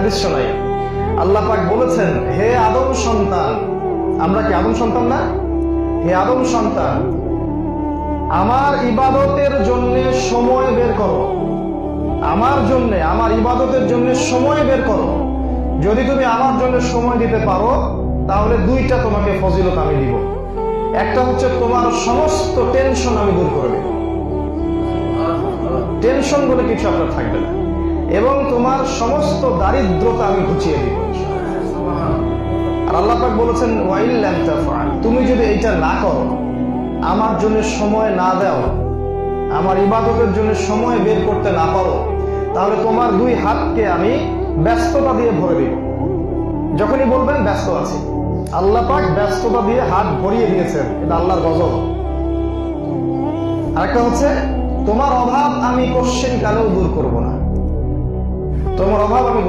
হাদিস শোনাই। আল্লাহ পাক বলেছেন, হে আদম সন্তান, আমরা কি আদম সন্তান না? হে আদম সন্তান, আমার ইবাদতের জন্য সময় বের করো। আমার জন্য, আমার ইবাদতের জন্য সময় বের করো। যদি তুমি আমার জন্য সময় দিতে পারো তাহলে দুইটা তোমাকে ফজিলত আমি দিব। একটা হচ্ছে তোমার সমস্ত টেনশন আমি দূর করে দেব, টেনশন বলে কিছু আপনার থাকবে না, এবং তোমার সমস্ত দারিদ্রতা আমি ঘুচিয়ে দিব। আর আল্লাহ পাক বলেছেন, ওয়াইল লাম তাফআল, তুমি যদি এইটা না করো, আমার জন্য সময় না দাও, আমার ইবাদতের জন্য সময় বের করতে না পারো, তাহলে তোমার দুই হাতকে আমি ব্যস্ততা দিয়ে ভরে দিব। যখনই বলবেন ব্যস্ত আছি, আল্লাহ পাক ব্যস্ততা দিয়ে হাত ভরিয়ে দিয়েছেন, এটা আল্লাহর গজব। আরেকটা হচ্ছে, তোমার অভাব আমি কোশ্চেন কালেও দূর করব না, তোমার অভাব আমি